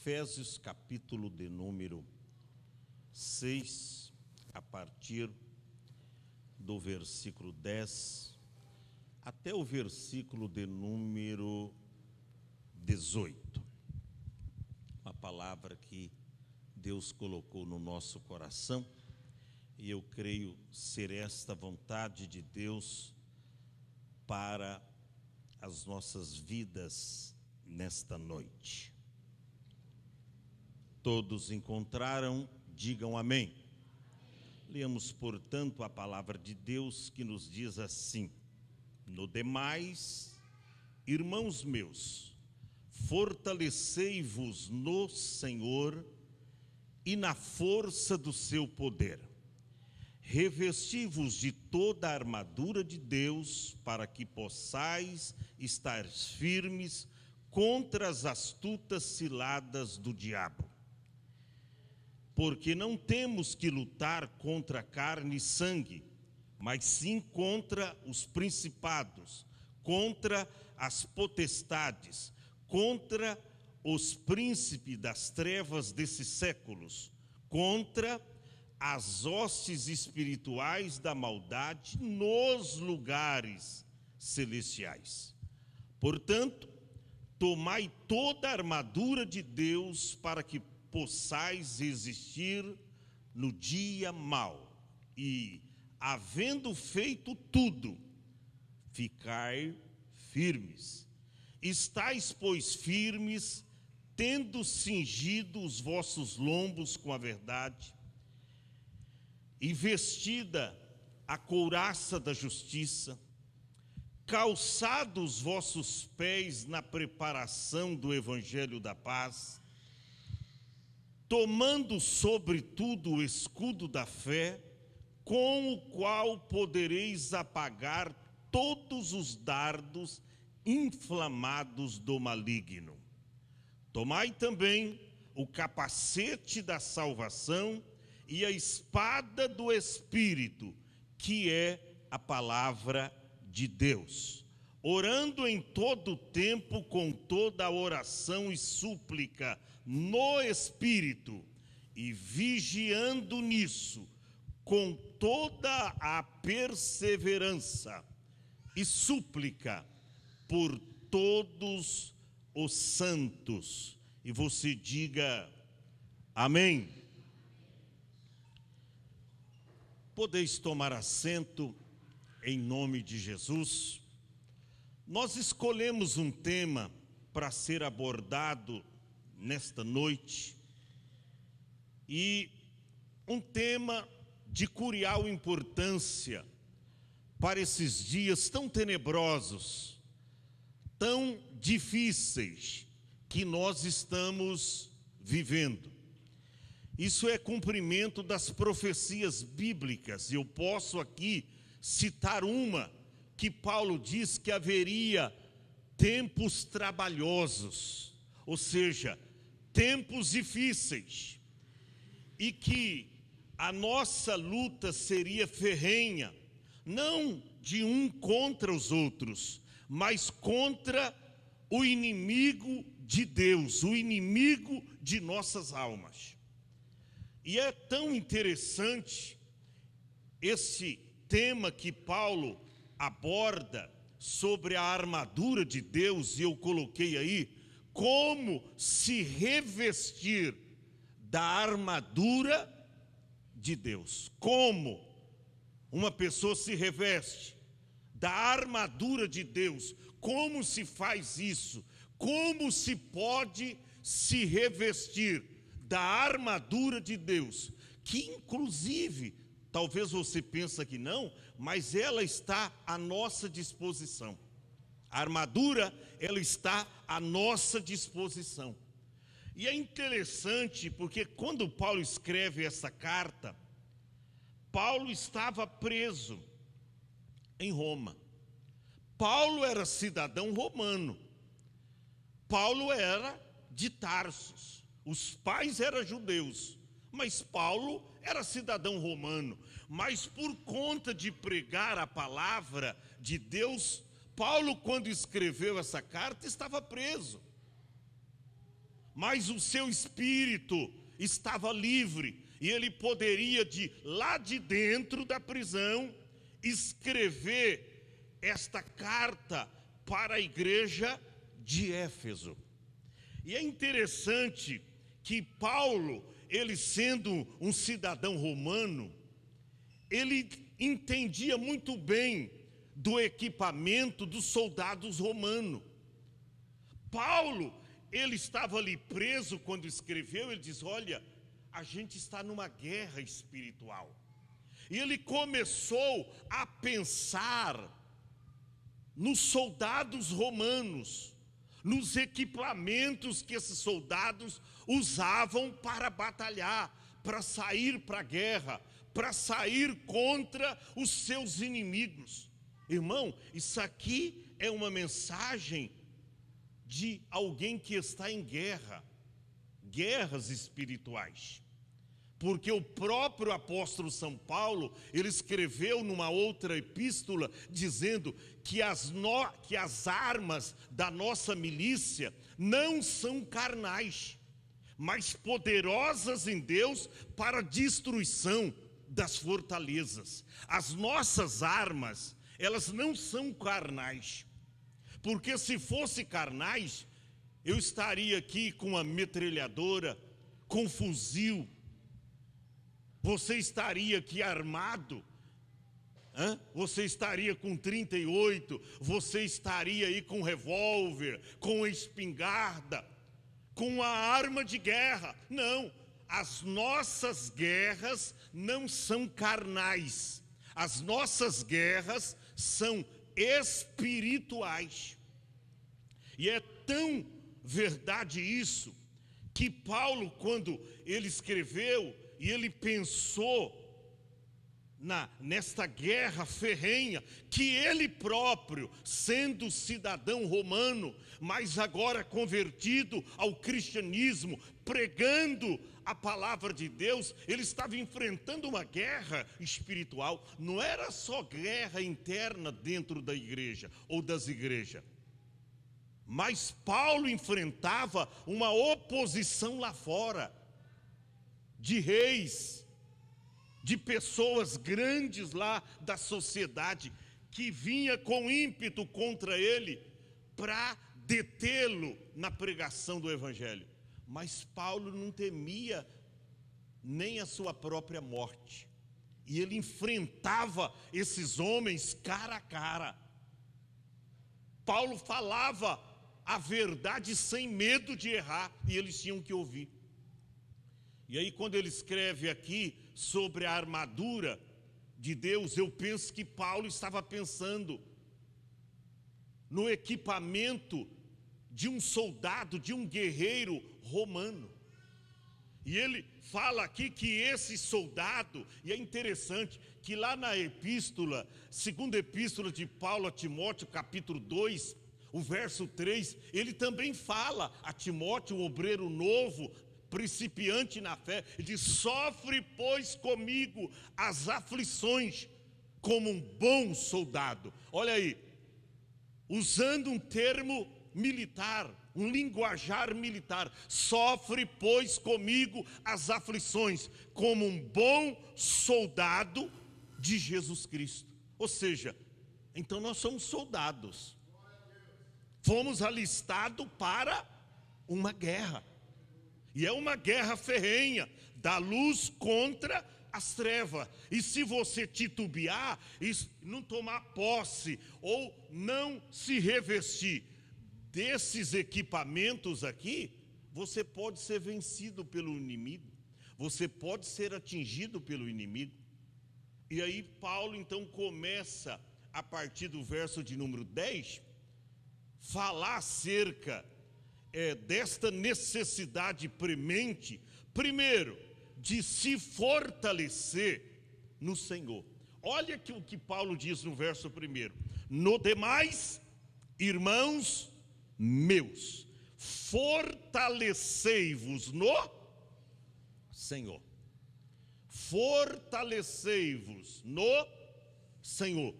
Efésios capítulo de número 6, a partir do versículo 10 até o versículo de número 18. Uma palavra que Deus colocou no nosso coração, e eu creio ser esta vontade de Deus para as nossas vidas nesta noite. Todos encontraram? Digam amém. Leamos, portanto, a palavra de Deus que nos diz assim: no demais, irmãos meus, fortalecei-vos no Senhor e na força do seu poder. Revesti-vos de toda a armadura de Deus, para que possais estar firmes contra as astutas ciladas do diabo. Porque não temos que lutar contra carne e sangue, mas sim contra os principados, contra as potestades, contra os príncipes das trevas desses séculos, contra as hostes espirituais da maldade nos lugares celestiais. Portanto, tomai toda a armadura de Deus para que possais resistir no dia mau e, havendo feito tudo, ficar firmes. Estais, pois, firmes, tendo cingido os vossos lombos com a verdade, e vestida a couraça da justiça, calçados os vossos pés na preparação do evangelho da paz, tomando sobretudo o escudo da fé, com o qual podereis apagar todos os dardos inflamados do maligno. Tomai também o capacete da salvação e a espada do Espírito, que é a palavra de Deus, orando em todo o tempo com toda a oração e súplica no Espírito, e vigiando nisso com toda a perseverança e súplica por todos os santos. E você diga amém. Podeis tomar assento em nome de Jesus. Nós escolhemos um tema para ser abordado nesta noite, e um tema de curial importância para esses dias tão tenebrosos, tão difíceis que nós estamos vivendo. Isso é cumprimento das profecias bíblicas, e eu posso aqui citar uma que Paulo diz que haveria tempos trabalhosos, ou seja, tempos difíceis, e que a nossa luta seria ferrenha, não de um contra os outros, mas contra o inimigo de Deus, o inimigo de nossas almas. E é tão interessante esse tema que Paulo aborda sobre a armadura de Deus, e eu coloquei aí, como se revestir da armadura de Deus. Como uma pessoa se reveste da armadura de Deus? Como se faz isso? Como se pode se revestir da armadura de Deus? Que inclusive, talvez você pense que não, mas ela está à nossa disposição. A armadura, ela está à nossa disposição. E é interessante porque quando Paulo escreve essa carta, Paulo estava preso em Roma. Paulo era cidadão romano. Paulo era de Tarsos. Os pais eram judeus, mas Paulo era cidadão romano. Mas por conta de pregar a palavra de Deus, Paulo, quando escreveu essa carta, estava preso. mas o seu espírito estava livre, e ele poderia, lá de dentro da prisão, escrever esta carta para a igreja de Éfeso. E é interessante que Paulo, ele sendo um cidadão romano, ele entendia muito bem do equipamento dos soldados romanos. Paulo, ele estava ali preso quando escreveu, ele diz: olha, a gente está numa guerra espiritual. E ele começou a pensar nos soldados romanos, nos equipamentos que esses soldados usavam para batalhar, para sair para a guerra, para sair contra os seus inimigos. Irmão, isso aqui é uma mensagem de alguém que está em guerra, guerras espirituais. Porque o próprio apóstolo São Paulo, ele escreveu numa outra epístola, dizendo que as armas da nossa milícia não são carnais, mas poderosas em Deus para a destruição das fortalezas. As nossas armas, elas não são carnais, porque se fosse carnais, eu estaria aqui com uma metralhadora, com fuzil. Você estaria aqui armado, você estaria com 38, você estaria aí com revólver, com espingarda, com a arma de guerra. Não, as nossas guerras não são carnais, as nossas guerras são espirituais. E é tão verdade isso, que Paulo, quando ele escreveu, e ele pensou nesta guerra ferrenha, que ele próprio, sendo cidadão romano, mas agora convertido ao cristianismo, pregando a palavra de Deus, ele estava enfrentando uma guerra espiritual. Não era só guerra interna dentro da igreja ou das igrejas, mas Paulo enfrentava uma oposição lá fora, de reis, de pessoas grandes lá da sociedade, que vinha com ímpeto contra ele para detê-lo na pregação do evangelho. Mas Paulo não temia nem a sua própria morte, e ele enfrentava esses homens cara a cara. Paulo falava a verdade sem medo de errar, e eles tinham que ouvir. E aí, quando ele escreve aqui sobre a armadura de Deus, eu penso que Paulo estava pensando no equipamento de um soldado, de um guerreiro romano. E ele fala aqui que esse soldado, e é interessante que lá na epístola, segunda epístola de Paulo a Timóteo, capítulo 2, o verso 3, ele também fala a Timóteo, um obreiro novo, principiante na fé, ele diz: sofre, pois, comigo as aflições, como um bom soldado. Olha aí, usando um termo militar, um linguajar militar: sofre, pois, comigo as aflições, como um bom soldado de Jesus Cristo. Ou seja, então nós somos soldados, fomos alistados para uma guerra. E é uma guerra ferrenha, da luz contra as trevas. E se você titubear, não tomar posse, ou não se revestir desses equipamentos aqui, você pode ser vencido pelo inimigo, você pode ser atingido pelo inimigo. E aí Paulo então começa, a partir do verso de número 10, falar acerca desta necessidade premente, primeiro, de se fortalecer no Senhor. Olha aqui o que Paulo diz no verso 1: no demais, irmãos meus, fortalecei-vos no Senhor. Fortalecei-vos no Senhor.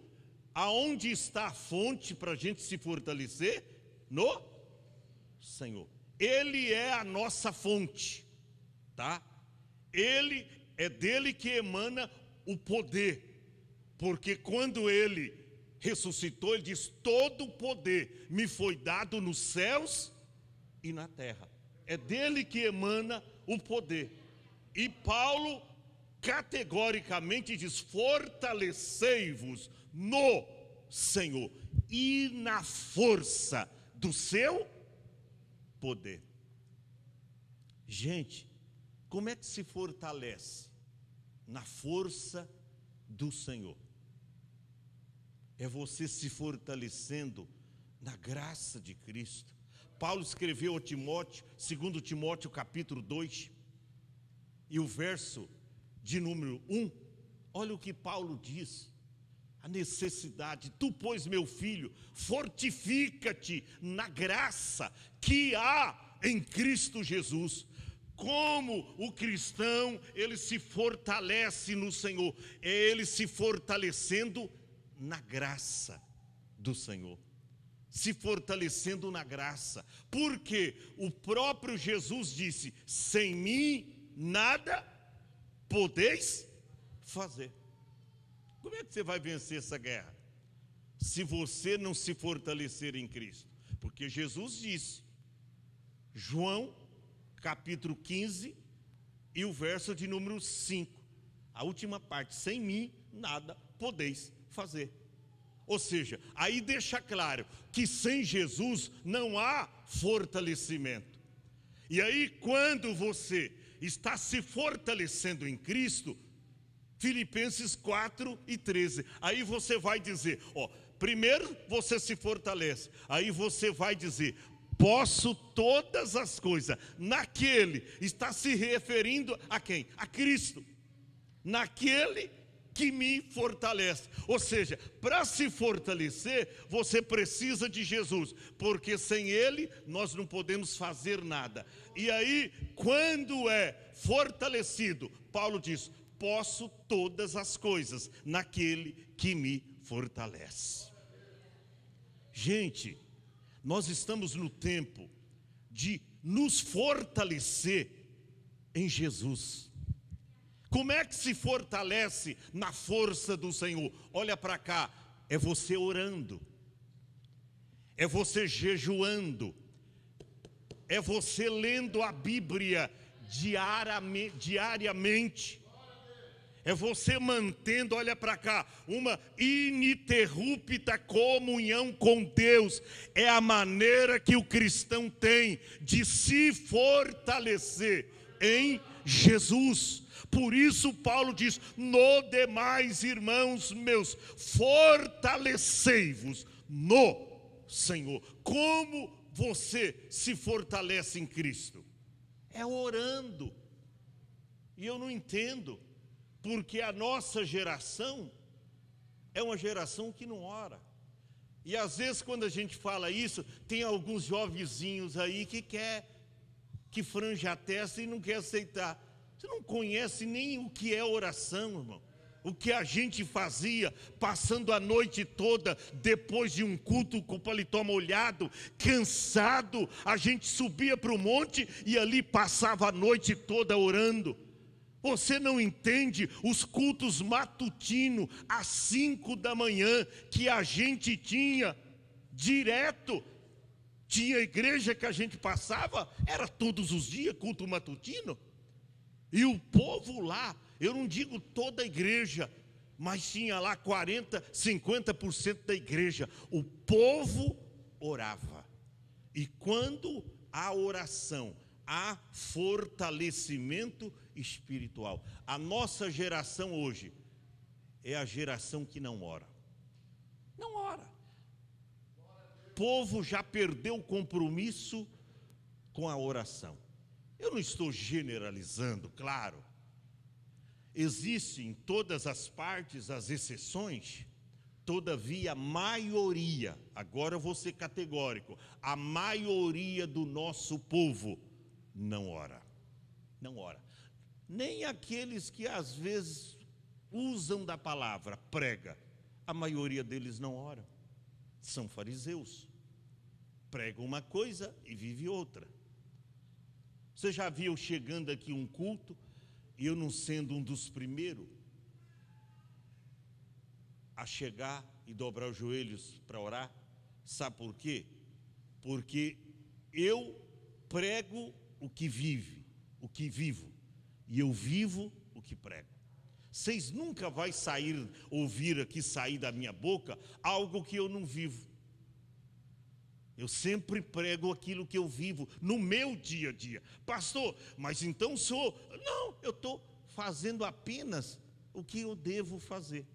Aonde está a fonte para a gente se fortalecer? No Senhor. Ele é a nossa fonte, tá? Ele é dele que emana o poder, porque quando ele ressuscitou, ele diz: todo o poder me foi dado nos céus e na terra. É dele que emana o poder. E Paulo categoricamente diz: fortalecei-vos no Senhor e na força do seu poder. Gente, como é que se fortalece? Na força do Senhor. É você se fortalecendo na graça de Cristo. Paulo escreveu a Timóteo, 2 Timóteo capítulo 2, e o verso de número 1, olha o que Paulo diz, a necessidade: tu, pois, meu filho, fortifica-te na graça que há em Cristo Jesus. Como o cristão, ele se fortalece no Senhor, é ele se fortalecendo na graça do Senhor, se fortalecendo na graça, porque o próprio Jesus disse: sem mim nada podeis fazer. Como é que você vai vencer essa guerra? Se você não se fortalecer em Cristo. Porque Jesus disse, João capítulo 15 e o verso de número 5, a última parte: sem mim nada podeis fazer. Ou seja, aí deixa claro que sem Jesus não há fortalecimento. E aí, quando você está se fortalecendo em Cristo, Filipenses 4:13, aí você vai dizer, primeiro você se fortalece, aí você vai dizer: posso todas as coisas naquele, está se referindo a quem? A Cristo, naquele que me fortalece. Ou seja, para se fortalecer, você precisa de Jesus, porque sem Ele nós não podemos fazer nada. E aí, quando é fortalecido, Paulo diz: posso todas as coisas naquele que me fortalece. Gente, nós estamos no tempo de nos fortalecer em Jesus. Como é que se fortalece na força do Senhor? Olha para cá, é você orando, é você jejuando, é você lendo a Bíblia diariamente, é você mantendo, olha para cá, uma ininterrupta comunhão com Deus. É a maneira que o cristão tem de se fortalecer em Jesus. Por isso Paulo diz: no demais, irmãos meus, fortalecei-vos no Senhor. Como você se fortalece em Cristo? É orando. E eu não entendo, porque a nossa geração é uma geração que não ora. E às vezes, quando a gente fala isso, tem alguns jovenzinhos aí que frange a testa e não quer aceitar. Você não conhece nem o que é oração, irmão. O que a gente fazia, passando a noite toda, depois de um culto com o paletó molhado, cansado, a gente subia para o monte e ali passava a noite toda orando. Você não entende os cultos matutinos, às 5 da manhã, que a gente tinha direto. Tinha igreja que a gente passava, era todos os dias culto matutino. E o povo lá, eu não digo toda a igreja, mas tinha lá 40%, 50% da igreja. O povo orava. E quando há oração, há fortalecimento espiritual. A nossa geração hoje é a geração que não ora. Não ora. O povo já perdeu o compromisso com a oração. Eu não estou generalizando, claro. Existem em todas as partes as exceções, todavia a maioria, agora eu vou ser categórico, a maioria do nosso povo não ora. Não ora. Nem aqueles que às vezes usam da palavra, prega, a maioria deles não ora. São fariseus. Pregam uma coisa e vive outra. Você já viu chegando aqui um culto e eu não sendo um dos primeiros a chegar e dobrar os joelhos para orar? Sabe por quê? Porque eu prego o que vivo, e eu vivo o que prego. Vocês nunca vão ouvir aqui sair da minha boca algo que eu não vivo. Eu sempre prego aquilo que eu vivo no meu dia a dia. Pastor, mas então sou... Não, eu estou fazendo apenas o que eu devo fazer.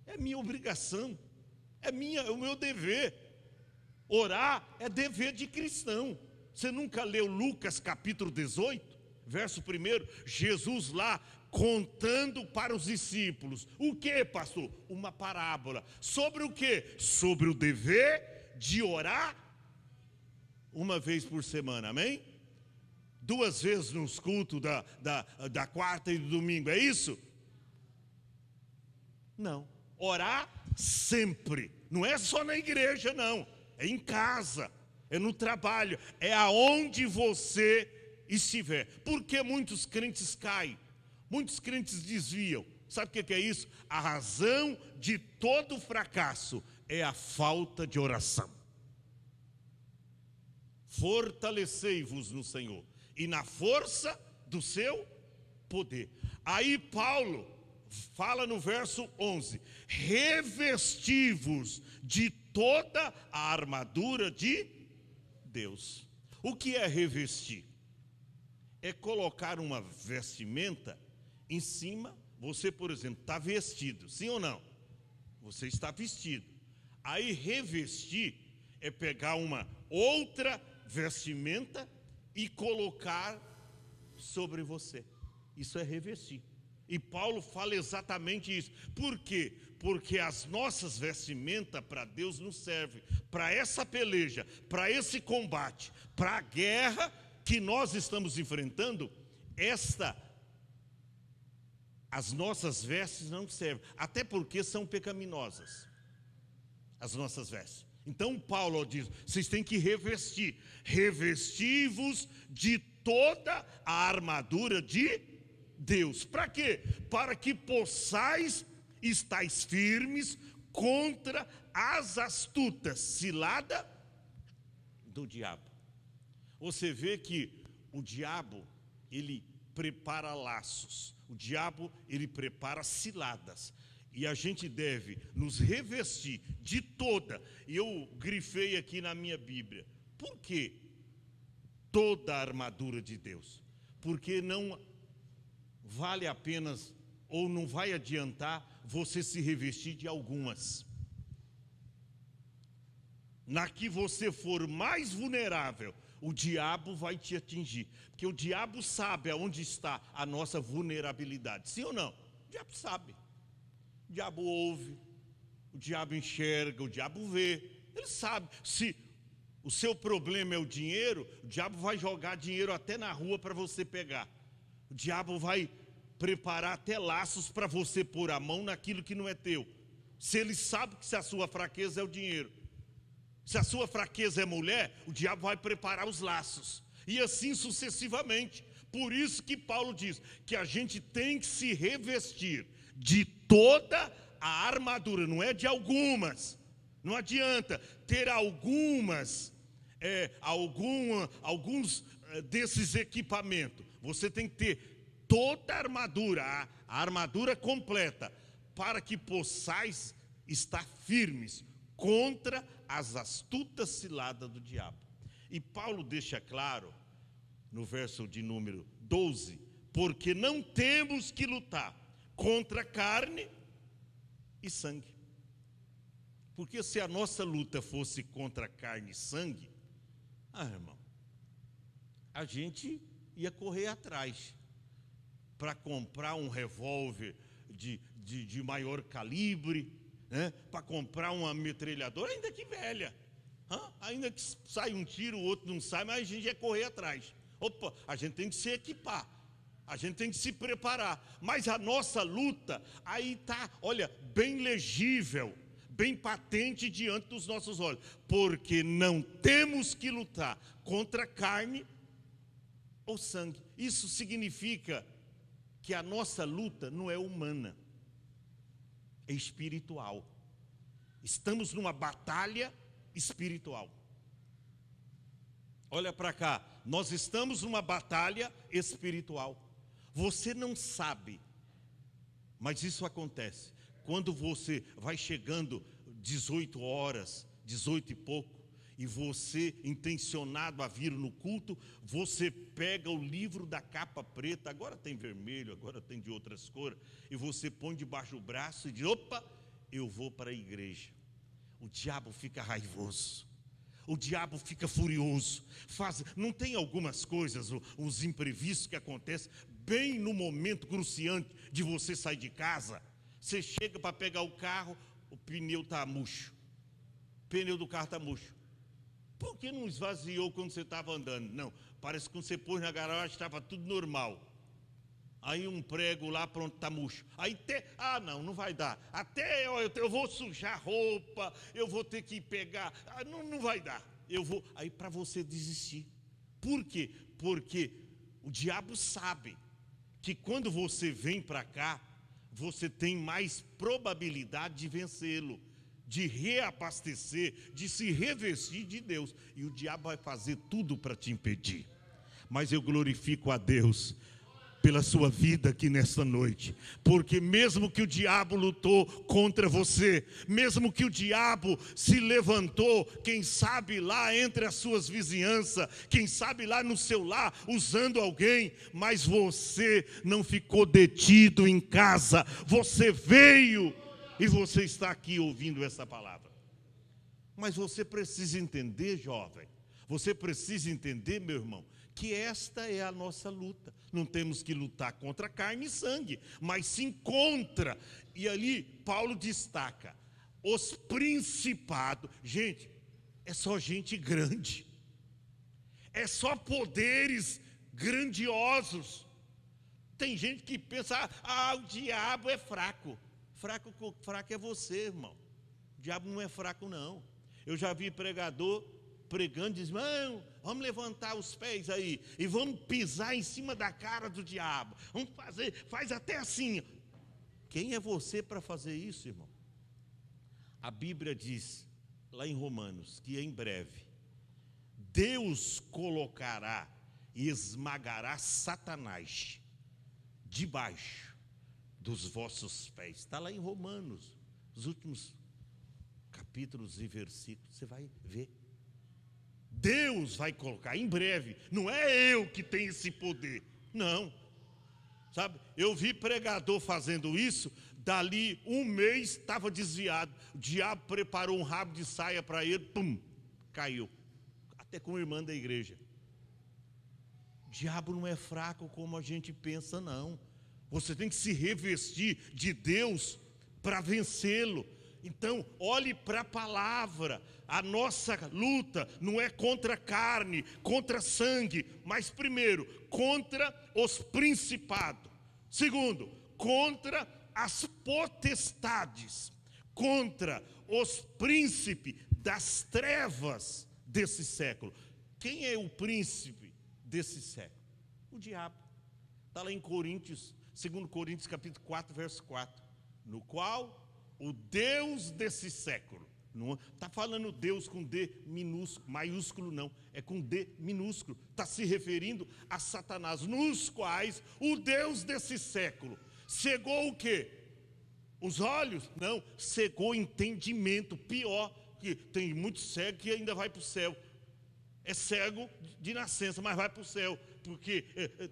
É minha obrigação, é o meu dever. Orar é dever de cristão. Você nunca leu Lucas capítulo 18, verso 1? Jesus lá contando para os discípulos. O que, pastor? Uma parábola. Sobre o quê? Sobre o dever de orar uma vez por semana, amém? 2 vezes nos cultos da quarta e do domingo, é isso? Não, orar sempre, não é só na igreja não, é em casa, é no trabalho, é aonde você estiver. Porque muitos crentes caem, muitos crentes desviam. Sabe o que é isso? A razão de todo fracasso é a falta de oração. Fortalecei-vos no Senhor e na força do seu poder. Aí Paulo fala no verso 11: revesti-vos de toda a armadura de Deus. O que é revestir? É colocar uma vestimenta em cima. Você, por exemplo, está vestido, sim ou não? Você está vestido. Aí revestir é pegar uma outra vestimenta e colocar sobre você. Isso é revestir. E Paulo fala exatamente isso. Por quê? Porque as nossas vestimentas para Deus nos servem para essa peleja, para esse combate, para a guerra que nós estamos enfrentando. As nossas vestes não servem, até porque são pecaminosas as nossas vestes. Então Paulo diz, vocês têm que revestir. Revesti-vos de toda a armadura de Deus. Para quê? Para que possais estar firmes contra as astutas ciladas do diabo. Você vê que o diabo, ele prepara laços. O diabo, ele prepara ciladas. E a gente deve nos revestir de toda. E eu grifei aqui na minha Bíblia. Por que toda a armadura de Deus? Porque não vale a pena, ou não vai adiantar você se revestir de algumas. Na que você for mais vulnerável, o diabo vai te atingir. Porque o diabo sabe aonde está a nossa vulnerabilidade. Sim ou não? O diabo sabe. O diabo ouve, o diabo enxerga, o diabo vê. Ele sabe. Se o seu problema é o dinheiro, o diabo vai jogar dinheiro até na rua para você pegar. O diabo vai preparar até laços para você pôr a mão naquilo que não é teu. Se ele sabe que se a sua fraqueza é o dinheiro, se a sua fraqueza é mulher, o diabo vai preparar os laços. E assim sucessivamente. Por isso que Paulo diz que a gente tem que se revestir de toda a armadura, não é de algumas. Não adianta ter alguns desses equipamentos. Você tem que ter toda a armadura completa, para que possais estar firmes contra as astutas ciladas do diabo. E Paulo deixa claro, no verso de número 12, porque não temos que lutar contra carne e sangue. Porque se a nossa luta fosse contra carne e sangue, irmão, a gente ia correr atrás para comprar um revólver de maior calibre, né? Para comprar uma metralhadora, ainda que velha, ainda que sai um tiro, o outro não sai, mas a gente ia correr atrás. Opa, a gente tem que se equipar, a gente tem que se preparar. Mas a nossa luta, aí está, olha, bem legível, bem patente diante dos nossos olhos. Porque não temos que lutar contra carne o sangue. Isso significa que a nossa luta não é humana, é espiritual. Estamos numa batalha espiritual. Olha para cá, nós estamos numa batalha espiritual. Você não sabe, mas isso acontece. Quando você vai chegando 18 horas, 18 e pouco, e você, intencionado a vir no culto, você pega o livro da capa preta, agora tem vermelho, agora tem de outras cores, e você põe debaixo do braço e diz, opa, eu vou para a igreja. O diabo fica raivoso, o diabo fica furioso. Não tem algumas coisas, os imprevistos que acontecem, bem no momento cruciante de você sair de casa, você chega para pegar o carro, o pneu está murcho, o pneu do carro está murcho. Por que não esvaziou quando você estava andando? Não, parece que quando você pôs na garagem estava tudo normal. Aí um prego lá, pronto, está murcho. Aí não vai dar. Até eu vou sujar roupa, eu vou ter que pegar. Não vai dar. Aí para você desistir. Por quê? Porque o diabo sabe que quando você vem para cá, você tem mais probabilidade de vencê-lo, de reabastecer, de se revestir de Deus. E o diabo vai fazer tudo para te impedir. Mas eu glorifico a Deus pela sua vida aqui nesta noite, porque mesmo que o diabo lutou contra você, mesmo que o diabo se levantou, quem sabe lá entre as suas vizinhanças, quem sabe lá no seu lar, usando alguém, mas você não ficou detido em casa, você veio e você está aqui ouvindo essa palavra. Mas você precisa entender, jovem, você precisa entender, meu irmão, que esta é a nossa luta. Não temos que lutar contra carne e sangue, mas sim contra. E ali Paulo destaca os principados. Gente, é só gente grande, é só poderes grandiosos. Tem gente que pensa, o diabo é fraco. Fraco é você, irmão. O diabo não é fraco, não. Eu já vi pregador pregando, diz, irmão, vamos levantar os pés aí e vamos pisar em cima da cara do diabo. Vamos faz até assim. Quem é você para fazer isso, irmão? A Bíblia diz, lá em Romanos, que em breve Deus colocará e esmagará Satanás debaixo dos vossos pés. Está lá em Romanos, os últimos capítulos e versículos, você vai ver. Deus vai colocar em breve, não é eu que tenho esse poder, não, sabe, eu vi pregador fazendo isso, dali um mês estava desviado, o diabo preparou um rabo de saia para ele, pum, caiu, até com a irmã da igreja. O diabo não é fraco como a gente pensa, não, você tem que se revestir de Deus para vencê-lo. Então, olhe para a palavra. A nossa luta não é contra carne, contra sangue, mas primeiro, contra os principados. Segundo, contra as potestades, contra os príncipes das trevas desse século. Quem é o príncipe desse século? O diabo. Está lá em Coríntios, 2 Coríntios capítulo 4, verso 4, no qual o Deus desse século, não está falando Deus com D minúsculo, maiúsculo não, é com D minúsculo, está se referindo a Satanás, nos quais o Deus desse século cegou o quê? Os olhos? Não, cegou o entendimento, pior, que tem muito cego que ainda vai para o céu, é cego de nascença, mas vai para o céu, porque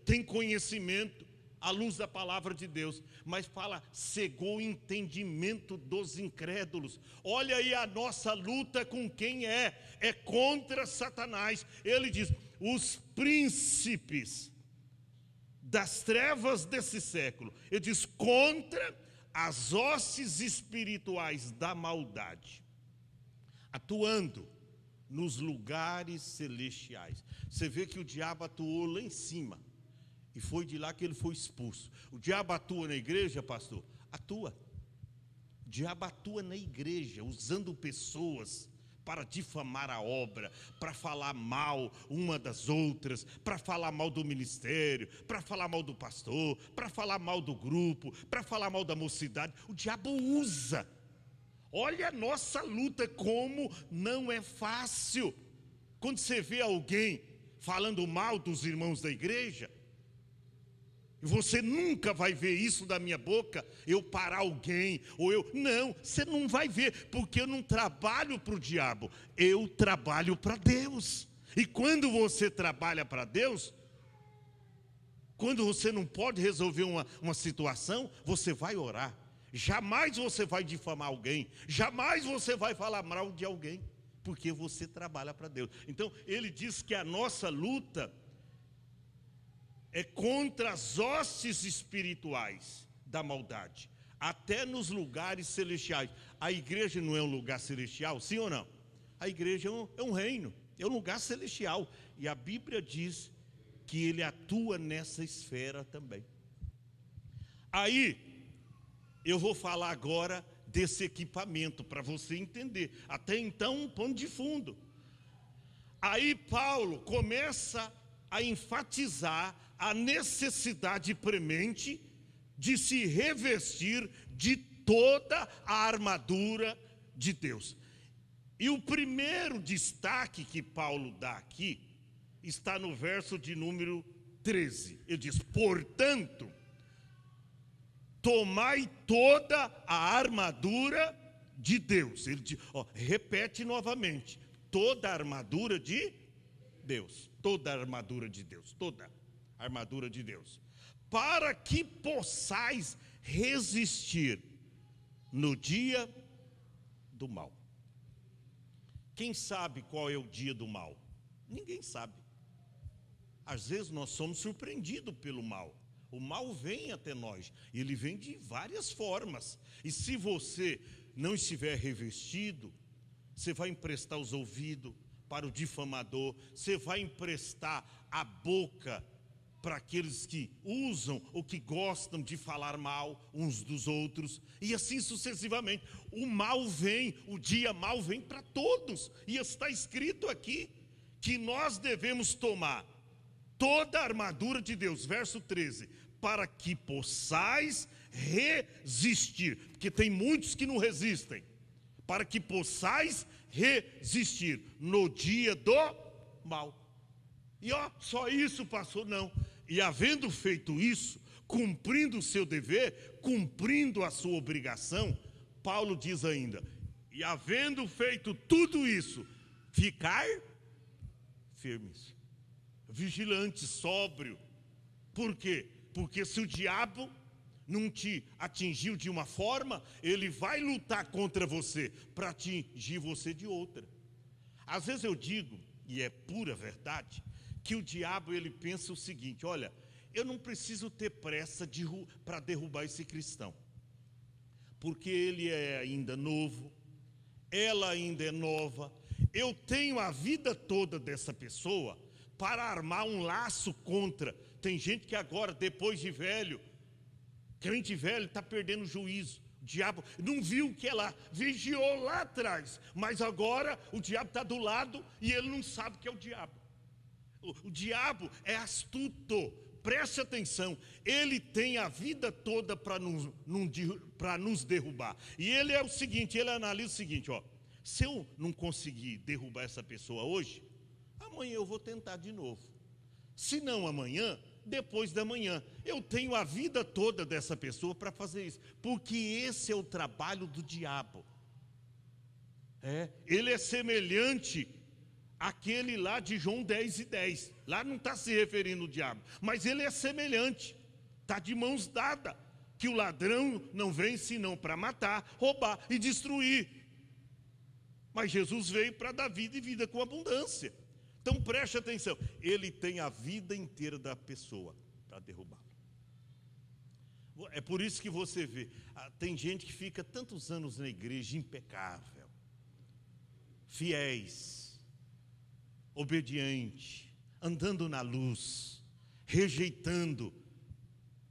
tem conhecimento, à luz da palavra de Deus, mas fala, cegou o entendimento dos incrédulos. Olha aí a nossa luta com quem é contra Satanás. Ele diz, os príncipes das trevas desse século, ele diz, contra as hostes espirituais da maldade, atuando nos lugares celestiais. Você vê que o diabo atuou lá em cima, e foi de lá que ele foi expulso. O diabo atua na igreja, pastor? Atua. O diabo atua na igreja, usando pessoas para difamar a obra, para falar mal uma das outras, para falar mal do ministério, para falar mal do pastor, para falar mal do grupo, para falar mal da mocidade. O diabo usa. Olha a nossa luta como não é fácil. Quando você vê alguém falando mal dos irmãos da igreja, e você nunca vai ver isso da minha boca, eu parar alguém, ou eu... Não, você não vai ver, porque eu não trabalho para o diabo, eu trabalho para Deus. E quando você trabalha para Deus, quando você não pode resolver uma situação, você vai orar. Jamais você vai difamar alguém, jamais você vai falar mal de alguém, porque você trabalha para Deus. Então, ele diz que a nossa luta é contra as hostes espirituais da maldade, até nos lugares celestiais. A igreja não é um lugar celestial, sim ou não? A igreja é um reino, é um lugar celestial. E a Bíblia diz que ele atua nessa esfera também. Aí, eu vou falar agora desse equipamento, para você entender. Até então, um pano de fundo. Aí Paulo começa a enfatizar a necessidade premente de se revestir de toda a armadura de Deus. E o primeiro destaque que Paulo dá aqui está no verso de número 13. Ele diz: portanto, tomai toda a armadura de Deus. Ele diz, repete novamente: toda a armadura de Deus. Toda a armadura de Deus. Toda a armadura de Deus. Para que possais resistir no dia do mal. Quem sabe qual é o dia do mal? Ninguém sabe. Às vezes nós somos surpreendidos pelo mal. O mal vem até nós, e ele vem de várias formas. E se você não estiver revestido, você vai emprestar os ouvidos para o difamador, você vai emprestar a boca para aqueles que usam ou que gostam de falar mal uns dos outros, e assim sucessivamente. O mal vem, o dia mal vem para todos, e está escrito aqui que nós devemos tomar toda a armadura de Deus, verso 13, para que possais resistir, porque tem muitos que não resistem, para que possais resistir no dia do mal. E só isso passou? Não. E havendo feito isso, cumprindo o seu dever, cumprindo a sua obrigação, Paulo diz ainda: e havendo feito tudo isso, ficar firmes, vigilante, sóbrio. Por quê? Porque se o diabo não te atingiu de uma forma, ele vai lutar contra você para atingir você de outra. Às vezes eu digo, e é pura verdade, que o diabo ele pensa o seguinte: olha, eu não preciso ter pressa para derrubar esse cristão, porque ele é ainda novo, ela ainda é nova, eu tenho a vida toda dessa pessoa para armar um laço contra. Tem gente que agora, depois de velho, crente velho, está perdendo o juízo. O diabo não viu que ela vigiou lá atrás, mas agora o diabo está do lado e ele não sabe que é o diabo. O diabo é astuto, preste atenção, ele tem a vida toda para nos derrubar. E ele é o seguinte, ele analisa o seguinte: se eu não conseguir derrubar essa pessoa hoje, amanhã eu vou tentar de novo. Se não amanhã, depois da manhã. Eu tenho a vida toda dessa pessoa para fazer isso, porque esse é o trabalho do diabo. Ele é semelhante àquele lá de João 10:10. Lá não está se referindo ao diabo, mas ele é semelhante, está de mãos dadas, que o ladrão não vem senão para matar, roubar e destruir. Mas Jesus veio para dar vida e vida com abundância. Então preste atenção, ele tem a vida inteira da pessoa para derrubá-lo. É por isso que você vê, tem gente que fica tantos anos na igreja impecável, fiéis, obediente, andando na luz, rejeitando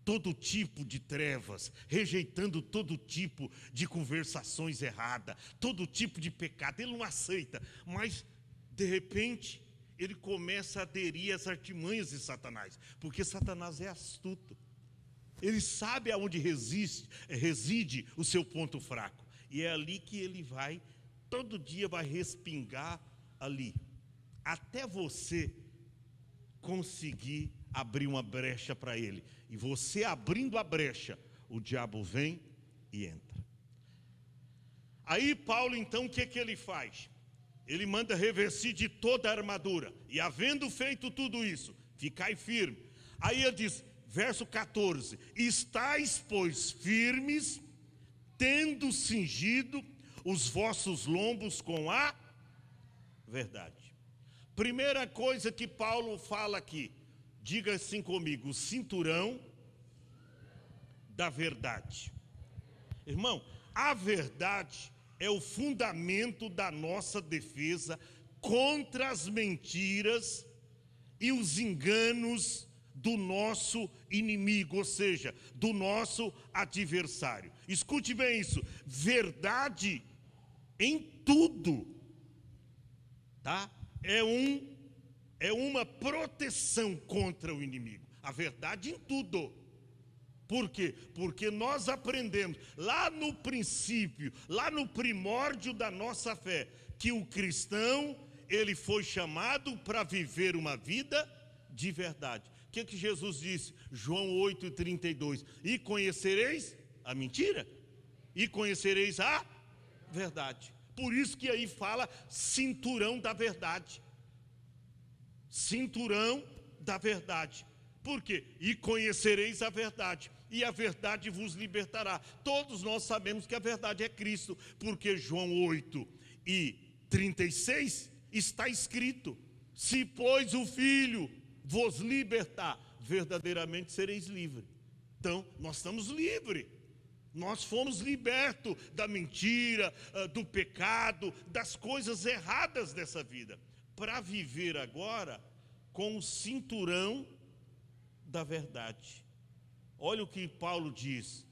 todo tipo de trevas, rejeitando todo tipo de conversações erradas, todo tipo de pecado. Ele não aceita, mas de repente ele começa a aderir às artimanhas de Satanás, porque Satanás é astuto. Ele sabe aonde reside o seu ponto fraco, e é ali que ele vai, todo dia vai respingar ali, até você conseguir abrir uma brecha para ele. E você abrindo a brecha, o diabo vem e entra. Aí Paulo então, o que ele faz? Ele manda revestir de toda a armadura. E havendo feito tudo isso, ficai firme. Aí ele diz, verso 14: estais, pois, firmes, tendo cingido os vossos lombos com a verdade. Primeira coisa que Paulo fala aqui, diga assim comigo, o cinturão da verdade. Irmão, a verdade é o fundamento da nossa defesa contra as mentiras e os enganos do nosso inimigo, ou seja, do nosso adversário. Escute bem isso, verdade em tudo, tá? É uma proteção contra o inimigo, a verdade em tudo. Por quê? Porque nós aprendemos lá no princípio, lá no primórdio da nossa fé, que o cristão, ele foi chamado para viver uma vida de verdade. O que Jesus disse? João 8,32. E conhecereis a mentira, e conhecereis a verdade. Por isso que aí fala cinturão da verdade. Cinturão da verdade. Por quê? E conhecereis a verdade, e a verdade vos libertará. Todos nós sabemos que a verdade é Cristo, porque João 8:36 está escrito: se pois o Filho vos libertar, verdadeiramente sereis livres. Então, nós estamos livres. Nós fomos libertos da mentira, do pecado, das coisas erradas dessa vida, para viver agora com o cinturão da verdade. Olha o que Paulo diz,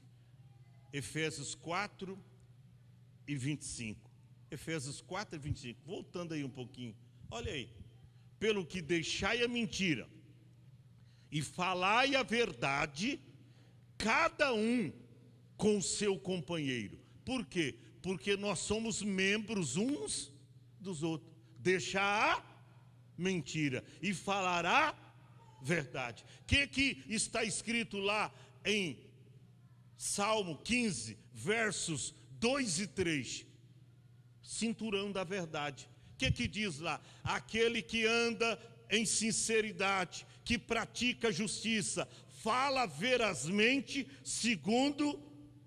Efésios 4:25. Efésios 4:25, voltando aí um pouquinho, olha aí. Pelo que deixai a mentira e falai a verdade, cada um com o seu companheiro. Por quê? Porque nós somos membros uns dos outros. Deixa a mentira e falar a verdade. O que está escrito lá em Salmo 15, versos 2 e 3? Cinturão da verdade. O que diz lá? Aquele que anda em sinceridade, que pratica justiça, fala verazmente segundo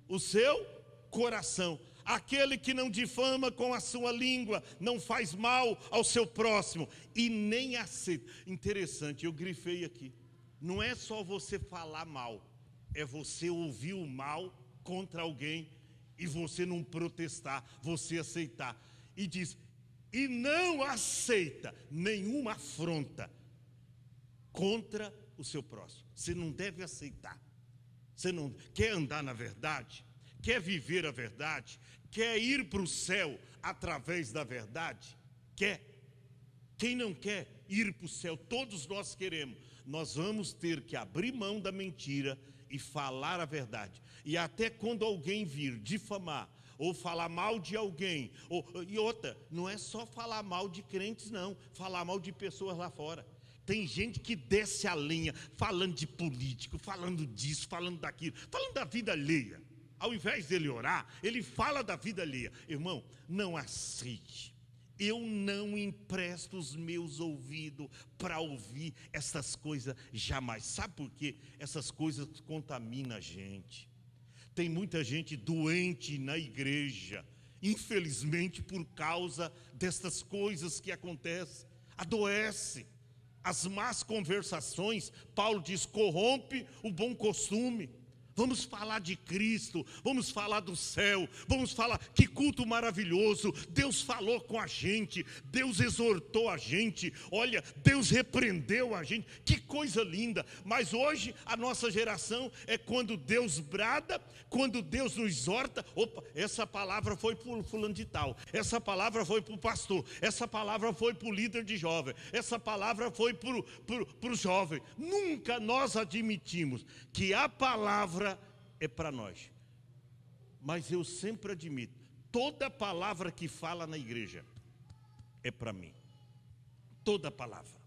o seu coração. Aquele que não difama com a sua língua, não faz mal ao seu próximo e nem aceita. Interessante, eu grifei aqui. Não é só você falar mal, é você ouvir o mal contra alguém e você não protestar, você aceitar. E diz, e não aceita nenhuma afronta contra o seu próximo. Você não deve aceitar. Você não quer andar na verdade? Quer viver a verdade? Quer ir para o céu através da verdade? Quer? Quem não quer ir para o céu? Todos nós queremos. Nós vamos ter que abrir mão da mentira e falar a verdade. E até quando alguém vir difamar ou falar mal de alguém, e outra, não é só falar mal de crentes não, falar mal de pessoas lá fora. Tem gente que desce a lenha, falando de político, falando disso, falando daquilo, falando da vida alheia. Ao invés dele orar, ele fala da vida alheia. Irmão, não aceite. Eu não empresto os meus ouvidos para ouvir essas coisas jamais. Sabe por quê? Essas coisas contaminam a gente. Tem muita gente doente na igreja, infelizmente por causa dessas coisas que acontecem. Adoece. As más conversações, Paulo diz, corrompe o bom costume. Vamos falar de Cristo, vamos falar do céu, vamos falar que culto maravilhoso. Deus falou com a gente, Deus exortou a gente, olha, Deus repreendeu a gente, que coisa linda. Mas hoje a nossa geração é quando Deus brada, quando Deus nos exorta. Opa, essa palavra foi para o fulano de tal, essa palavra foi para o pastor, essa palavra foi para o líder de jovem, essa palavra foi para o jovem. Nunca nós admitimos que a palavra é para nós. Mas eu sempre admito, toda palavra que fala na igreja é para mim. Toda palavra.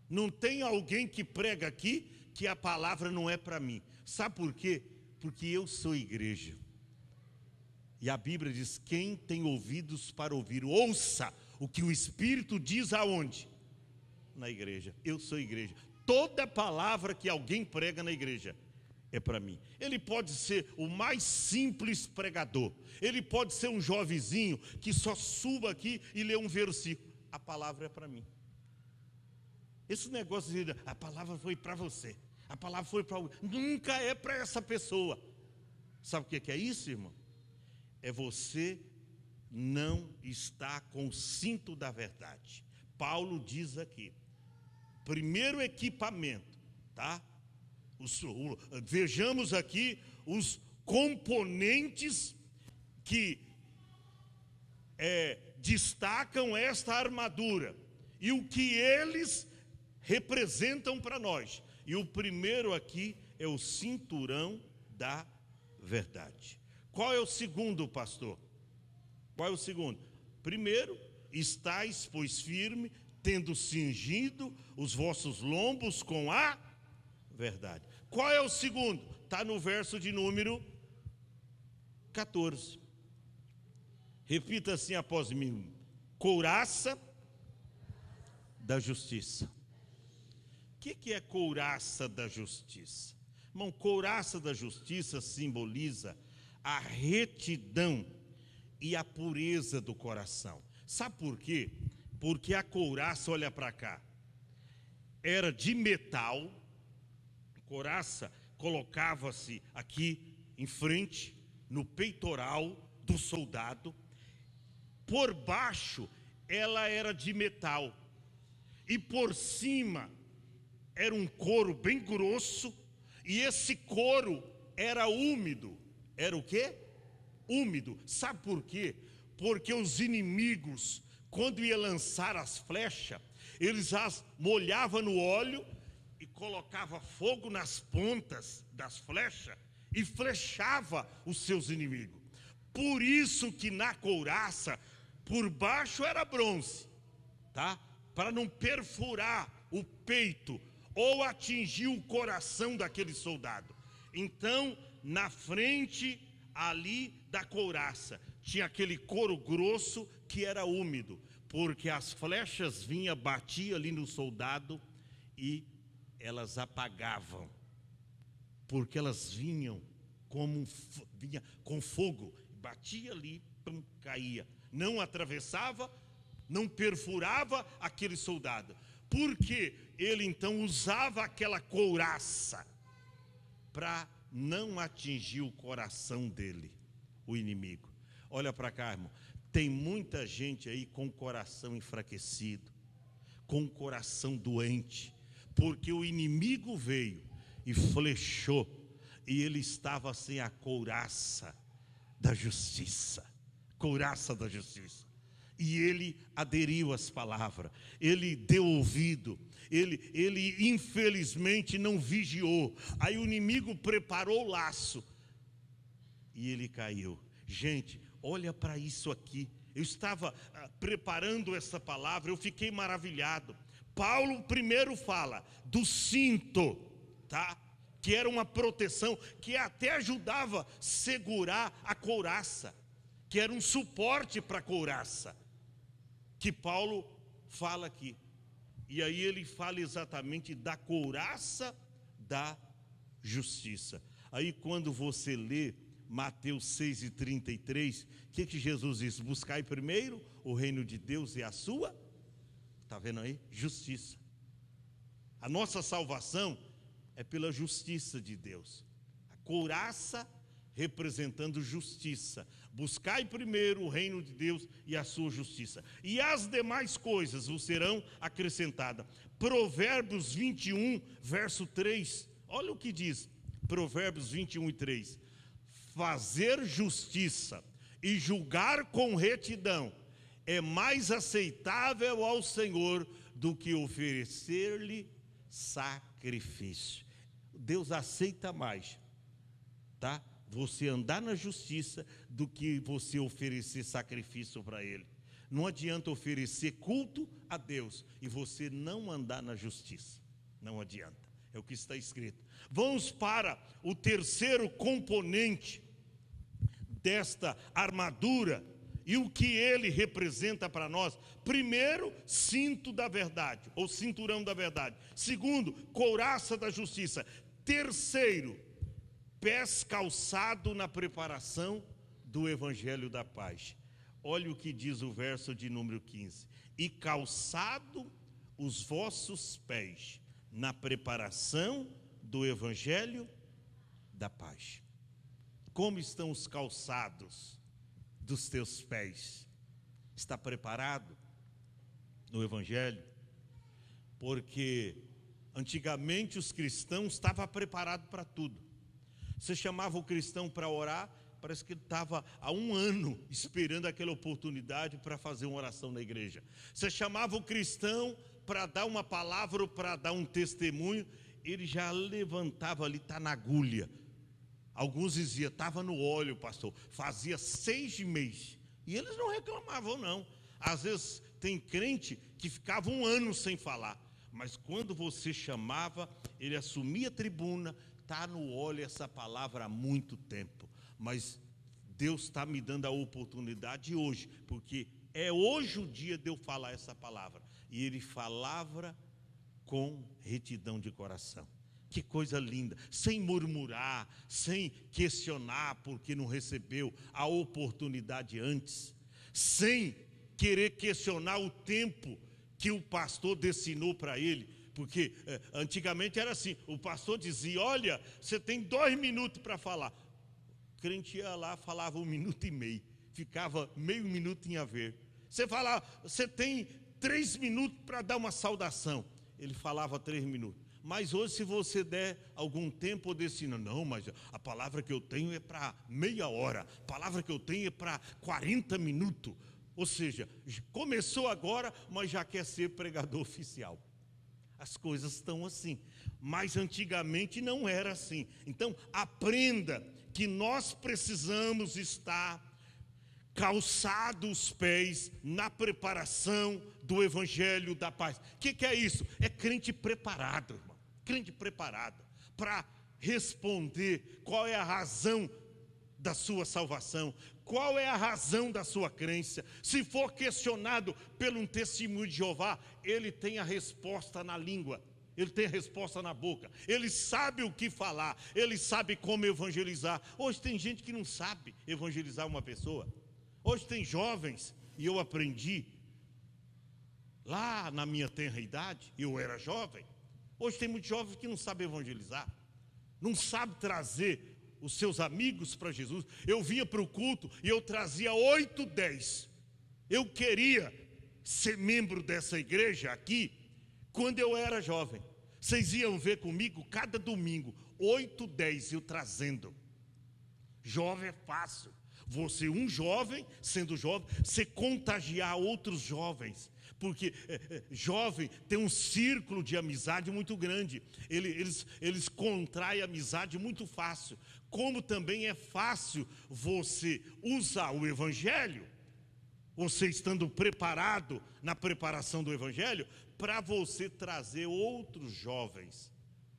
Não tem alguém que prega aqui que a palavra não é para mim. Sabe por quê? Porque eu sou igreja. E a Bíblia diz: quem tem ouvidos para ouvir, ouça o que o Espírito diz aonde? Na igreja. Eu sou igreja. Toda palavra que alguém prega na igreja é para mim. Ele pode ser o mais simples pregador. Ele pode ser um jovenzinho que só suba aqui e lê um versículo. A palavra é para mim. Esse negócio de a palavra foi para você, a palavra foi para alguém, nunca é para essa pessoa. Sabe o que é isso, irmão? É você não estar com o cinto da verdade. Paulo diz aqui, primeiro equipamento, tá? Vejamos aqui os componentes que destacam esta armadura e o que eles representam para nós. E o primeiro aqui é o cinturão da verdade. Qual é o segundo, pastor? Qual é o segundo? Primeiro, estais, pois, firme, tendo cingido os vossos lombos com a verdade. Qual é o segundo? Está no verso de número 14. Repita assim após mim: couraça da justiça. O que é couraça da justiça? Irmão, couraça da justiça simboliza a retidão e a pureza do coração. Sabe por quê? Porque a couraça, olha para cá, era de metal. Couraça colocava-se aqui em frente, no peitoral do soldado. Por baixo ela era de metal e por cima era um couro bem grosso, e esse couro era úmido. Era o quê? Úmido. Sabe por quê? Porque os inimigos, quando iam lançar as flechas, eles as molhavam no óleo e colocava fogo nas pontas das flechas e flechava os seus inimigos. Por isso que na couraça, por baixo era bronze, tá? Para não perfurar o peito ou atingir o coração daquele soldado. Então, na frente ali da couraça, tinha aquele couro grosso que era úmido, porque as flechas vinham, batiam ali no soldado e elas apagavam, porque elas vinham vinha com fogo, batia ali, pum, caía, não atravessava, não perfurava aquele soldado, porque ele então usava aquela couraça para não atingir o coração dele, o inimigo. Olha para cá, irmão, tem muita gente aí com o coração enfraquecido, com o coração doente, porque o inimigo veio e flechou, e ele estava sem a couraça da justiça. Couraça da justiça. E ele aderiu às palavras, ele deu ouvido, ele infelizmente não vigiou. Aí o inimigo preparou o laço e ele caiu. Gente, olha para isso aqui. Eu estava preparando essa palavra, eu fiquei maravilhado. Paulo primeiro fala do cinto, tá? Que era uma proteção, que até ajudava a segurar a couraça, que era um suporte para a couraça, que Paulo fala aqui. E aí ele fala exatamente da couraça da justiça. Aí quando você lê Mateus 6:33, o que Jesus diz? Buscai primeiro o reino de Deus e a sua, está vendo aí? Justiça. A nossa salvação é pela justiça de Deus. Couraça, representando justiça. Buscai primeiro o reino de Deus e a sua justiça, e as demais coisas vos serão acrescentadas. Provérbios 21, verso 3. Olha o que diz, Provérbios 21 e 3. Fazer justiça e julgar com retidão é mais aceitável ao Senhor do que oferecer-lhe sacrifício. Deus aceita mais, tá? Você andar na justiça do que você oferecer sacrifício para Ele. Não adianta oferecer culto a Deus e você não andar na justiça. Não adianta. É o que está escrito. Vamos para o terceiro componente desta armadura e o que ele representa para nós. Primeiro, cinto da verdade, ou cinturão da verdade. Segundo, couraça da justiça. Terceiro, pés calçado na preparação do evangelho da paz. Olha o que diz o verso de número 15. E calçado os vossos pés na preparação do evangelho da paz. Como estão os calçados dos teus pés? Está preparado no evangelho? Porque antigamente os cristãos estavam preparados para tudo. Você chamava o cristão para orar, parece que ele estava há um ano esperando aquela oportunidade para fazer uma oração na igreja. Você chamava o cristão para dar uma palavra ou para dar um testemunho, ele já levantava ali, está na agulha. Alguns diziam, estava no óleo, pastor, fazia 6 meses. E eles não reclamavam, não. Às vezes tem crente que ficava um ano sem falar, mas quando você chamava, ele assumia a tribuna. Está no óleo essa palavra há muito tempo, mas Deus está me dando a oportunidade hoje, porque é hoje o dia de eu falar essa palavra. E ele falava com retidão de coração. Que coisa linda, sem murmurar, sem questionar porque não recebeu a oportunidade antes, sem querer questionar o tempo que o pastor destinou para ele. Porque antigamente era assim, o pastor dizia, olha, você tem 2 minutos para falar. O crente ia lá, falava 1 minuto e meio, ficava meio minuto em haver. Você falava, você tem 3 minutos para dar uma saudação. Ele falava 3 minutos. Mas hoje, se você der algum tempo, eu destino, não, mas a palavra que eu tenho é para meia hora, a palavra que eu tenho é para 40 minutos. Ou seja, começou agora, mas já quer ser pregador oficial. As coisas estão assim, mas antigamente não era assim. Então aprenda que nós precisamos estar calçados os pés na preparação do evangelho da paz. O que é isso? É crente preparado, irmão. Crente preparado para responder qual é a razão da sua salvação, qual é a razão da sua crença. Se for questionado pelo um testemunho de Jeová, ele tem a resposta na língua, ele tem a resposta na boca, ele sabe o que falar, ele sabe como evangelizar. Hoje tem gente que não sabe evangelizar uma pessoa. Hoje tem jovens, e eu aprendi lá na minha tenra idade, eu era jovem. Hoje tem muitos jovens que não sabem evangelizar, não sabem trazer os seus amigos para Jesus. Eu vinha para o culto e eu trazia 8, 10. Eu queria ser membro dessa igreja aqui quando eu era jovem. Vocês iam ver comigo cada domingo, 8, 10 eu trazendo. Jovem é fácil. Você, um jovem, sendo jovem, você contagiar outros jovens. Porque jovem tem um círculo de amizade muito grande. Eles contraem amizade muito fácil. Como também é fácil você usar o evangelho, você estando preparado na preparação do evangelho, para você trazer outros jovens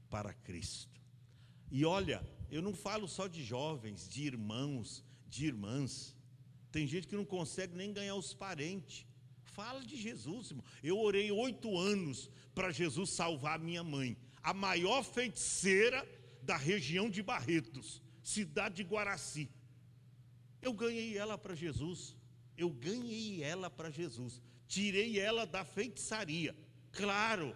para Cristo. E olha, eu não falo só de jovens, de irmãos, de irmãs. Tem gente que não consegue nem ganhar os parentes. Fala de Jesus, irmão. Eu orei 8 anos para Jesus salvar minha mãe, a maior feiticeira da região de Barretos, cidade de Guaraci. Eu ganhei ela para Jesus. Eu ganhei ela para Jesus. Tirei ela da feitiçaria. Claro,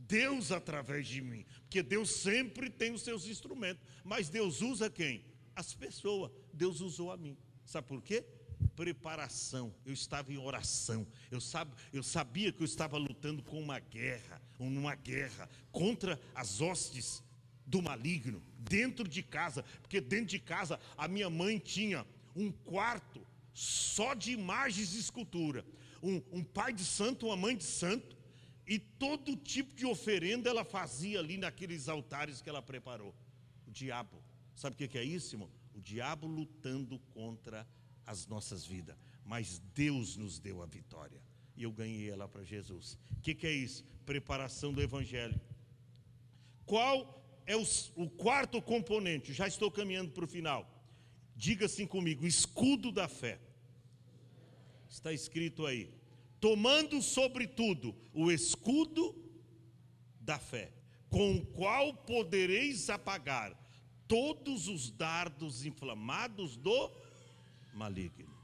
Deus através de mim, porque Deus sempre tem os seus instrumentos, mas Deus usa quem? As pessoas. Deus usou a mim. Sabe por quê? Preparação. Eu estava em oração. Eu sabia que eu estava lutando com uma guerra contra as hostes do maligno, dentro de casa, porque dentro de casa a minha mãe tinha um quarto só de imagens e escultura, um pai de santo, uma mãe de santo, e todo tipo de oferenda ela fazia ali naqueles altares que ela preparou. O diabo, sabe o que é isso, irmão? O diabo lutando contra as nossas vidas, mas Deus nos deu a vitória, e eu ganhei ela para Jesus. O que é isso? Preparação do evangelho. Qual é o quarto componente? Já estou caminhando para o final. Diga assim comigo: escudo da fé. Está escrito aí: tomando sobretudo o escudo da fé, com o qual podereis apagar todos os dardos inflamados do maligno.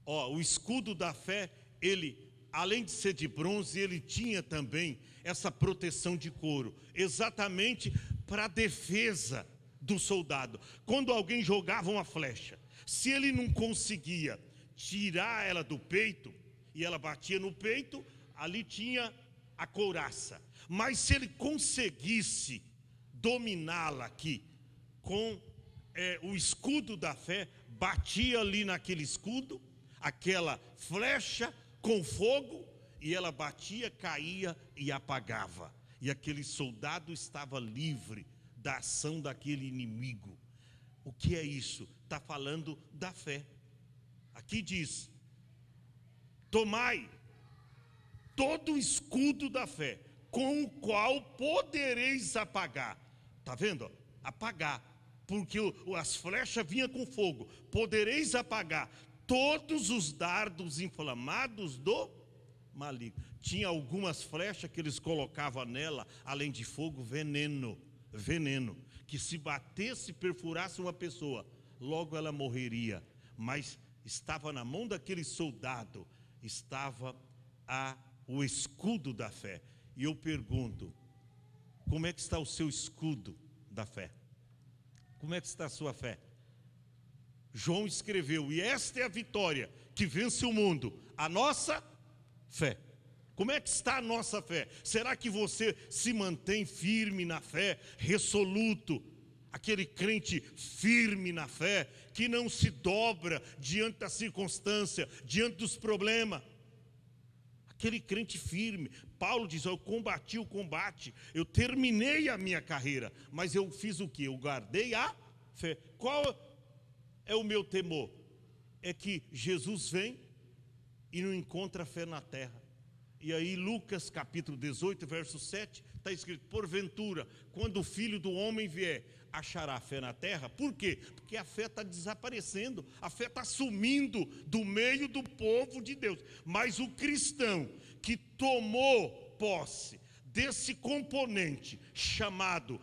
O escudo da fé, ele, além de ser de bronze, ele tinha também essa proteção de couro, exatamente para a defesa do soldado. Quando alguém jogava uma flecha, se ele não conseguia tirar ela do peito, e ela batia no peito, ali tinha a couraça. Mas se ele conseguisse dominá-la aqui, com o escudo da fé, batia ali naquele escudo, aquela flecha com fogo, e ela batia, caía e apagava. E aquele soldado estava livre da ação daquele inimigo. O que é isso? Está falando da fé. Aqui diz: tomai todo o escudo da fé, com o qual podereis apagar. Está vendo? Apagar, porque as flechas vinham com fogo. Podereis apagar todos os dardos inflamados do maligno. Tinha algumas flechas que eles colocavam nela, além de fogo, veneno, que se batesse, perfurasse uma pessoa, logo ela morreria. Mas estava na mão daquele soldado, estava o escudo da fé. E eu pergunto: como é que está o seu escudo da fé? Como é que está a sua fé? João escreveu: e esta é a vitória que vence o mundo, a nossa fé. Como é que está a nossa fé? Será que você se mantém firme na fé, resoluto? Aquele crente firme na fé, que não se dobra diante da circunstância, diante dos problemas. Aquele crente firme. Paulo diz: eu combati o combate, eu terminei a minha carreira, mas eu fiz o quê? Eu guardei a fé. Qual é o meu temor? É que Jesus vem e não encontra fé na terra. E aí Lucas capítulo 18, verso 7, está escrito: porventura, quando o Filho do Homem vier, achará fé na terra? Por quê? Porque a fé está desaparecendo, a fé está sumindo do meio do povo de Deus. Mas o cristão que tomou posse desse componente chamado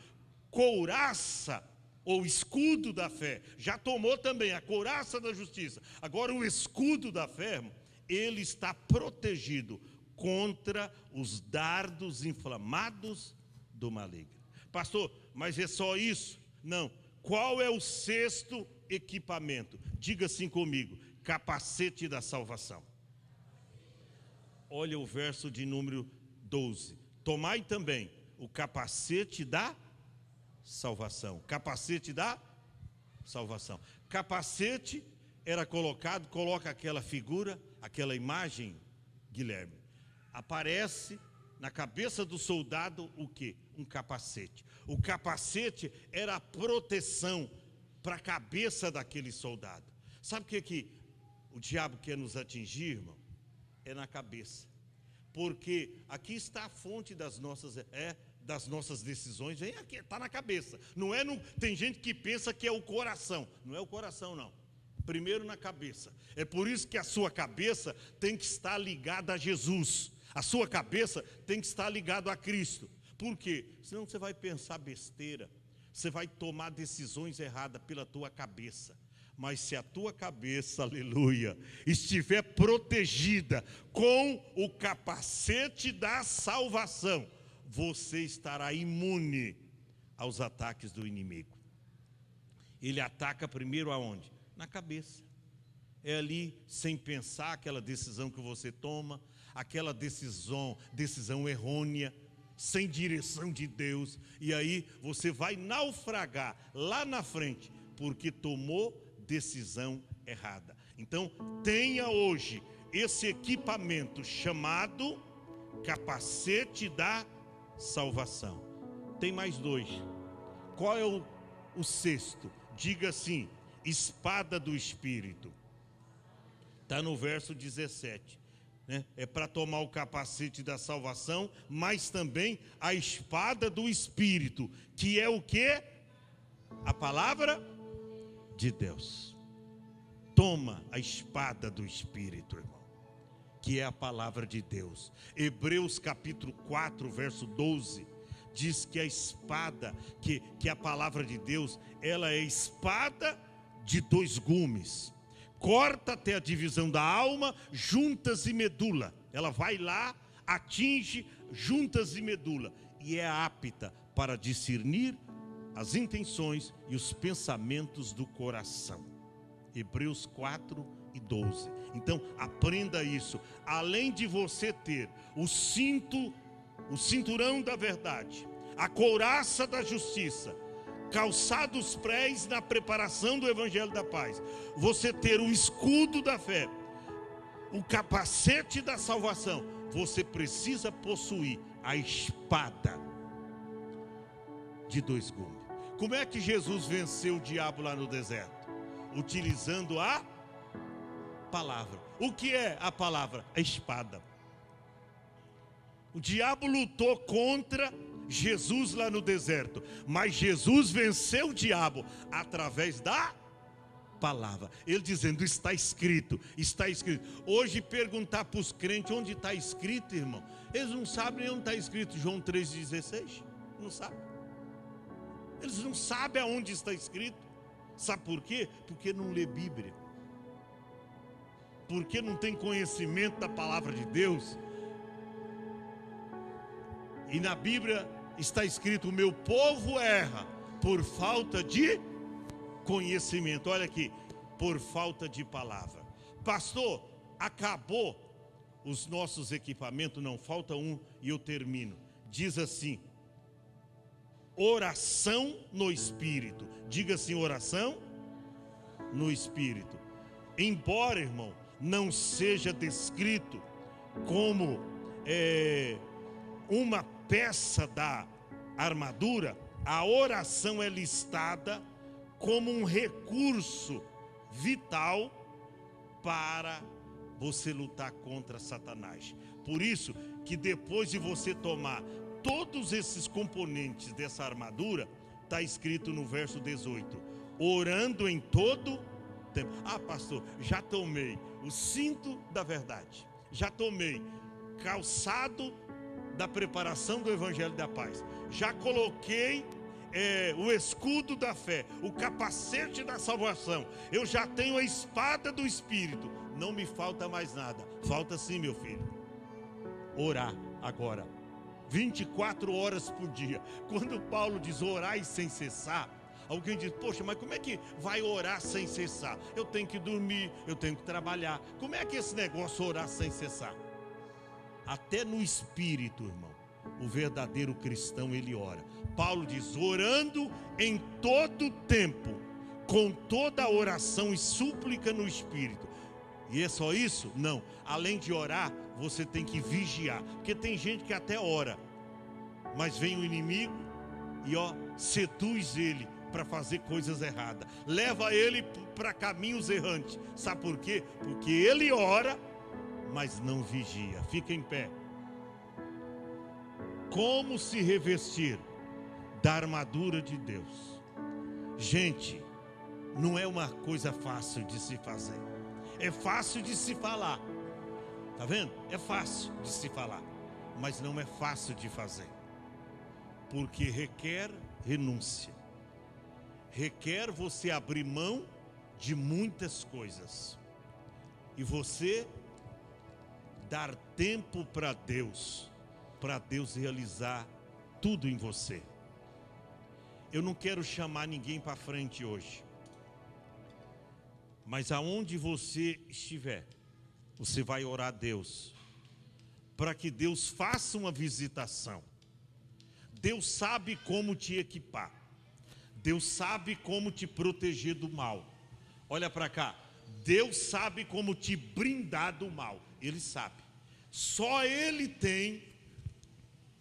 couraça, ou escudo da fé, já tomou também a couraça da justiça, agora o escudo da fé, ele está protegido contra os dardos inflamados do maligno. Pastor, mas é só isso? Não. Qual é o sexto equipamento? Diga assim comigo: capacete da salvação. Olha o verso de número 12. Tomai também o capacete da salvação. Capacete da salvação. Capacete era colocado, coloca aquela figura, aquela imagem, Guilherme. Aparece na cabeça do soldado o quê? Um capacete. O capacete era a proteção para a cabeça daquele soldado. Sabe o que o diabo quer nos atingir, irmão? É na cabeça. Porque aqui está a fonte das nossas decisões. Vem aqui, está na cabeça. Tem gente que pensa que é o coração. Não é o coração, não. Primeiro na cabeça. É por isso que a sua cabeça tem que estar ligada a Jesus. A sua cabeça tem que estar ligada a Cristo. Por quê? Senão você vai pensar besteira. Você vai tomar decisões erradas pela tua cabeça. Mas se a tua cabeça, aleluia, estiver protegida com o capacete da salvação, você estará imune aos ataques do inimigo. Ele ataca primeiro aonde? Na cabeça. É ali, sem pensar, aquela decisão que você toma, aquela decisão errônea, sem direção de Deus, e aí você vai naufragar lá na frente, porque tomou decisão errada. Então, tenha hoje esse equipamento chamado capacete da salvação. Tem mais 2. Qual é o sexto? Diga assim: espada do Espírito. Está no verso 17. Né? É para tomar o capacete da salvação, mas também a espada do Espírito, que é o quê? A palavra de Deus. Toma a espada do Espírito, irmão, que é a palavra de Deus. Hebreus capítulo 4, verso 12, diz que a espada, que a palavra de Deus, ela é espada de 2 gumes. Corta até a divisão da alma, juntas e medula. Ela vai lá, atinge juntas e medula, e é apta para discernir as intenções e os pensamentos do coração. Hebreus 4 e 12. Então aprenda isso. Além de você ter o cinturão da verdade, a couraça da justiça, calçado os pés na preparação do evangelho da paz, você ter o escudo da fé, o capacete da salvação, você precisa possuir a espada de 2 gumes. Como é que Jesus venceu o diabo lá no deserto? Utilizando a palavra. O que é a palavra? A espada. O diabo lutou contra Jesus lá no deserto, mas Jesus venceu o diabo através da palavra. Ele dizendo: está escrito, está escrito. Hoje perguntar para os crentes onde está escrito, irmão, eles não sabem nem onde está escrito João 3,16. Não sabem. Eles não sabem aonde está escrito. Sabe por quê? Porque não lê Bíblia, porque não tem conhecimento da palavra de Deus. E na Bíblia está escrito: o meu povo erra por falta de conhecimento. Olha aqui, por falta de palavra. Pastor, acabou os nossos equipamentos? Não, falta um e eu termino. Diz assim: oração no Espírito. Diga assim: oração no Espírito. Embora, irmão, não seja descrito como uma peça da armadura, a oração é listada como um recurso vital para você lutar contra Satanás. Por isso que depois de você tomar todos esses componentes dessa armadura, está escrito no verso 18: orando em todo tempo. Ah, pastor, já tomei o cinto da verdade, já tomei calçado da preparação do evangelho da paz, já coloquei o escudo da fé, o capacete da salvação, eu já tenho a espada do Espírito. Não me falta mais nada. Falta sim, meu filho, orar agora 24 horas por dia. Quando Paulo diz orar sem cessar, alguém diz: poxa, mas como é que vai orar sem cessar? Eu tenho que dormir, eu tenho que trabalhar. Como é que esse negócio orar sem cessar? Até no espírito, irmão, o verdadeiro cristão, ele ora. Paulo diz: orando em todo tempo, com toda a oração e súplica no espírito. E é só isso? Não. Além de orar, você tem que vigiar. Porque tem gente que até ora, mas vem o inimigo e seduz ele para fazer coisas erradas, leva ele para caminhos errantes. Sabe por quê? Porque ele ora, mas não vigia. Fica em pé. Como se revestir da armadura de Deus? Gente, não é uma coisa fácil de se fazer. É fácil de se falar. Tá vendo? É fácil de se falar, mas não é fácil de fazer. Porque requer renúncia. Requer você abrir mão de muitas coisas. E você dar tempo para Deus realizar tudo em você. Eu não quero chamar ninguém para frente hoje, mas aonde você estiver, você vai orar a Deus, para que Deus faça uma visitação. Deus sabe como te equipar, Deus sabe como te proteger do mal. Olha para cá, Deus sabe como te brindar do mal, Ele sabe. Só Ele tem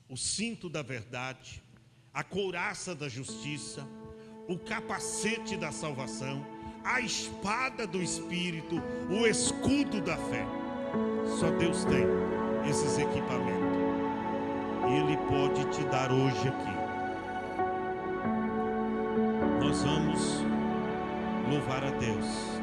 o cinto da verdade, a couraça da justiça, o capacete da salvação, a espada do Espírito, o escudo da fé. Só Deus tem esses equipamentos, e Ele pode te dar hoje aqui. Nós vamos louvar a Deus.